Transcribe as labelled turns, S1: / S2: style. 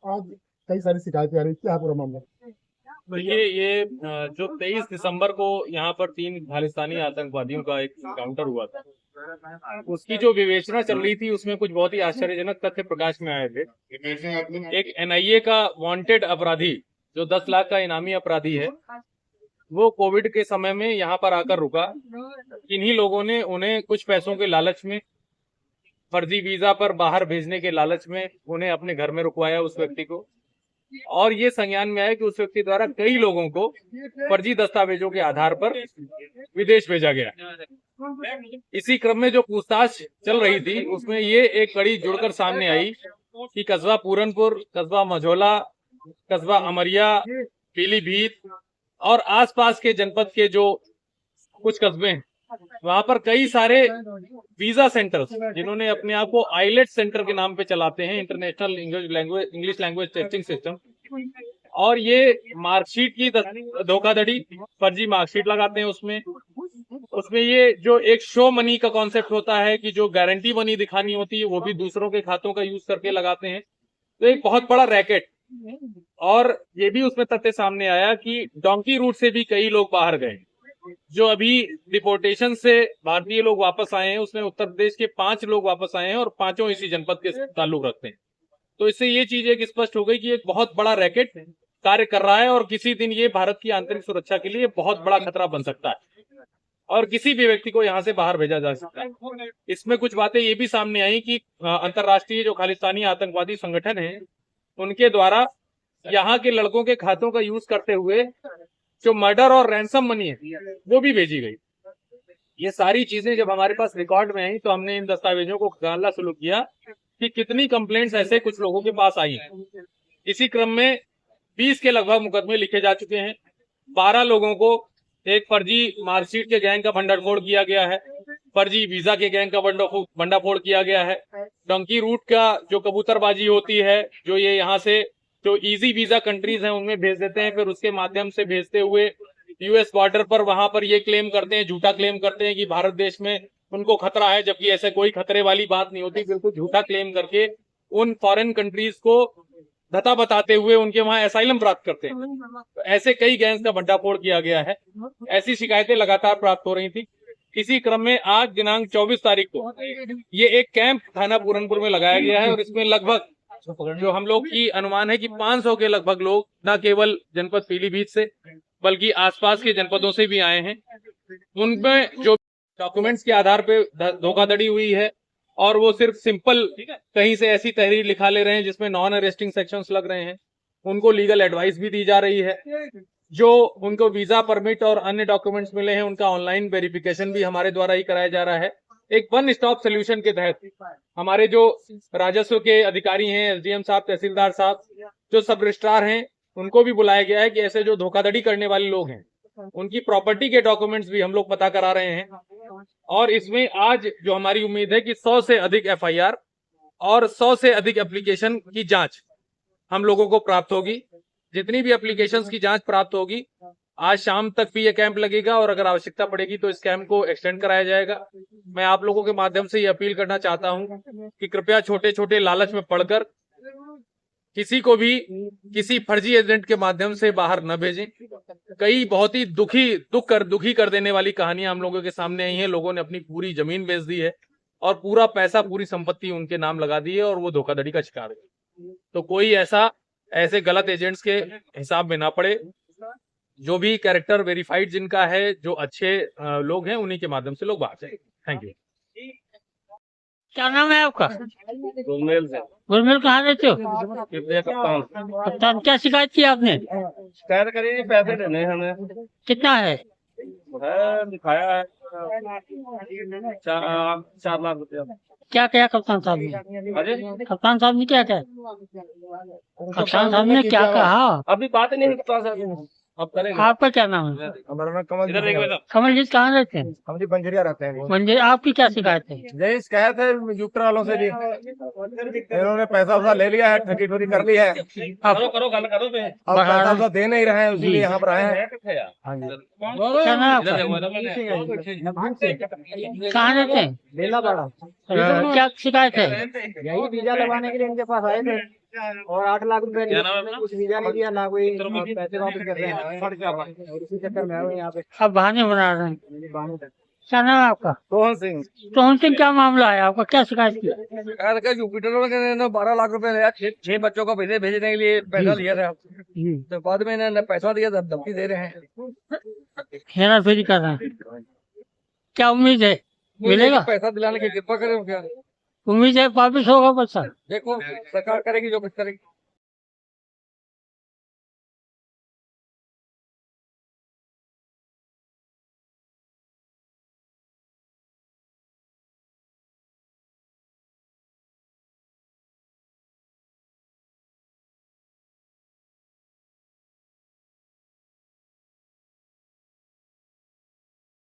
S1: आज कई सारी शिकायतें आ रही, क्या है पूरा मामला?
S2: देखिए जो 23 दिसंबर को यहाँ पर 3 खालिस्तानी आतंकवादियों का एक काउंटर हुआ था, उसकी जो विवेचना चल रही थी उसमें कुछ बहुत ही आश्चर्यजनक तथ्य प्रकाश में आए थे। एक एनआईए का वांटेड अपराधी जो 10 लाख का इनामी अपराधी है, वो कोविड के समय में यहाँ पर आकर रुका। किन्हीं लोगों ने उन्हें कुछ पैसों के लालच में, फर्जी वीजा पर बाहर भेजने के लालच में उन्हें अपने घर में रुकवाया उस व्यक्ति को, और ये संज्ञान में आया कि उस व्यक्ति द्वारा कई लोगों को फर्जी दस्तावेजों के आधार पर विदेश भेजा गया। इसी क्रम में जो पूछताछ चल रही थी उसमें ये एक कड़ी जुड़कर सामने आई कि कस्बा पूरनपुर, कस्बा मझौला, कस्बा अमरिया, पीलीभीत और आसपास के जनपद के जो कुछ कस्बे हैं, वहां पर कई सारे वीजा सेंटर्स जिन्होंने अपने आप को आईलेट सेंटर के नाम पे चलाते हैं, international English language testing system, और ये मार्कशीट की धोखाधड़ी, फर्जी मार्कशीट लगाते हैं उसमें ये जो एक शो मनी का कॉन्सेप्ट होता है कि जो गारंटी मनी दिखानी होती है वो भी दूसरों के खातों का यूज करके लगाते हैं। तो एक बहुत बड़ा रैकेट। और ये भी उसमें तथ्य सामने आया कि डोंकी रूट से भी कई लोग बाहर गए। जो अभी डिपोर्टेशन से भारतीय लोग वापस आए हैं उसमें उत्तर प्रदेश के 5 लोग वापस आए हैं और पांचों इसी जनपद के ताल्लुक रखते हैं। तो इससे ये चीज एक स्पष्ट हो गई कि एक बहुत बड़ा रैकेट कार्य कर रहा है और किसी दिन ये भारत की आंतरिक सुरक्षा के लिए बहुत बड़ा खतरा बन सकता है और किसी भी व्यक्ति को यहाँ से बाहर भेजा जा सकता है। इसमें कुछ बातें ये भी सामने आई कि अंतर्राष्ट्रीय जो खालिस्तानी आतंकवादी संगठन है उनके द्वारा यहाँ के लड़कों के खातों का यूज करते हुए जो मर्डर और रैंसम मनी है वो भी भेजी गई। ये सारी चीजें जब हमारे पास रिकॉर्ड में आई तो हमने इन दस्तावेजों को खंगालना शुरू किया कि कितनी कंप्लेंट्स ऐसे कुछ लोगों के पास आई हैं। इसी क्रम में 20 के लगभग मुकदमे लिखे जा चुके हैं। 12 लोगों को एक फर्जी मार्कशीट के गैंग का भंडाफोड़ किया गया है, फर्जी वीजा के गैंग का भंडाफोड़ किया गया है, डंकी रूट का जो कबूतरबाजी होती है, जो ये यहाँ से जो इजी वीजा कंट्रीज हैं उनमें भेज देते हैं, फिर उसके माध्यम से भेजते हुए यूएस बॉर्डर पर वहां पर ये क्लेम करते हैं, झूठा क्लेम करते हैं कि भारत देश में उनको खतरा है, जबकि ऐसे कोई खतरे वाली बात नहीं होती। बिल्कुल झूठा क्लेम करके उन फॉरेन कंट्रीज को धता बताते हुए उनके वहां एसाइलम प्राप्त करते हैं। तो ऐसे कई गैंग्स का भंडाफोड़ किया गया है। ऐसी शिकायतें लगातार प्राप्त हो रही थी। इसी क्रम में आज दिनांक 24 तारीख को ये एक कैंप थाना पूरनपुर में लगाया गया है और इसमें लगभग जो हम लोग की अनुमान है कि 500 के लगभग लोग न केवल जनपद पीलीभीत से बल्कि आसपास के जनपदों से भी आए हैं। उनमें जो डॉक्यूमेंट्स के आधार पे धोखाधड़ी हुई है और वो सिर्फ सिंपल कहीं से ऐसी तहरीर लिखा ले रहे हैं जिसमें नॉन अरेस्टिंग सेक्शंस लग रहे हैं, उनको लीगल एडवाइस भी दी जा रही है। जो उनको वीजा परमिट और अन्य डॉक्यूमेंट्स मिले हैं उनका ऑनलाइन वेरिफिकेशन भी हमारे द्वारा ही कराया जा रहा है। एक वन स्टॉप सोल्यूशन के तहत हमारे जो राजस्व के अधिकारी हैं, एसडीएम साहब, तहसीलदार साहब, जो सब रजिस्ट्रार हैं, उनको भी बुलाया गया है कि ऐसे जो धोखाधड़ी करने वाले लोग हैं उनकी प्रॉपर्टी के डॉक्यूमेंट्स भी हम लोग पता करा रहे हैं। और इसमें आज जो हमारी उम्मीद है कि 100 से अधिक एफआईआर और 100 से अधिक एप्लीकेशन की जांच हम लोगों को प्राप्त होगी। जितनी भी एप्लीकेशंस की जांच प्राप्त होगी आज शाम तक भी ये कैंप लगेगा और अगर आवश्यकता पड़ेगी तो इस कैंप को एक्सटेंड कराया जाएगा। मैं आप लोगों के माध्यम से ये अपील करना चाहता हूं कि कृपया छोटे छोटे लालच में पड़कर किसी को भी किसी फर्जी एजेंट के माध्यम से बाहर न भेजें। कई बहुत ही दुखी कर देने वाली कहानियां हम लोगों के सामने आई हैं। लोगों ने अपनी पूरी जमीन बेच दी है और पूरा पैसा, पूरी संपत्ति उनके नाम लगा दी है और वो धोखाधड़ी का शिकार है। तो कोई ऐसे गलत एजेंट्स के हिसाब में ना पड़े। जो भी कैरेक्टर वेरीफाइड जिनका है, जो अच्छे लोग हैं, उन्हीं के माध्यम से लोग बाहर जाएंगे। Thank you.
S3: क्या नाम है आपका?
S2: गुलमेल से।
S3: गुलमेल कहाँ रहते हो?
S2: कप्तान।
S3: कप्तान, क्या शिकायत की आपने?
S2: शिकायत करी, पैसे देने हमें।
S3: कितना है?
S2: दिखाया है 4 लाख रुपया।
S3: क्या क्या कप्तान साहब ने?
S2: अरे
S3: कप्तान साहब ने क्या क्या? कप्तान साहब ने क्या कहा?
S2: अभी बात नहीं कप्तान साहब। अब करेंगे।
S3: आपका क्या नाम है?
S1: हमारा नाम कमल
S2: इधर देखो इधर।
S3: कमल जी कहाँ रहते हैं?
S1: हम जी बंजरिया रहते हैं।
S3: मंदिर आपकी क्या शिकायत है?
S1: यही शिकायत है जुपिटर वालों से जी, इन्होंने पैसा वैसा ले लिया है, ठगी ठोरी कर ली है।
S2: करो करो गल करो पे।
S1: अब पैसा वैसा दे नहीं रहे हैं, इसीलिए यहाँ पर आए हैं। हाँ जी।
S3: क्या नाम है आपका? कहाँ रहते हैं?
S1: बेलापाड़ा।
S3: क्या शिकायत है?
S1: यही वीजा लगवाने के लिए इनके पास आए थे और 8 लाख रुपए
S2: क्या नाम है अपना?
S1: कुछ वीजा नहीं दिया, ना कोई पैसे वापस कर रहे हैं। और इसी चक्कर में आए हुए हैं यहाँ पे।
S3: आप बहाने बना रहे हैं। क्या नाम है आपका?
S1: सोहन सिंह।
S3: सोहन सिंह क्या मामला है आपका? क्या शिकायत की?
S1: शिकायत का जुपिटर वाले ने 12 लाख रुपए लिया, 6 बच्चों को पैसे भेजने के लिए पैसा लिया था।
S3: जी
S1: तो बाद में इन्होंने पैसा दिया तो धमकी दे रहे हैं।
S3: हेरा फेरी कर रहे हैं। क्या उम्मीद है मिलेगा?
S1: पैसा दिलाने की कृपा करें क्या?
S3: उम्मीद है वापिस होगा पैसा?
S1: देखो सरकार करेगी जो कुछ करेगी।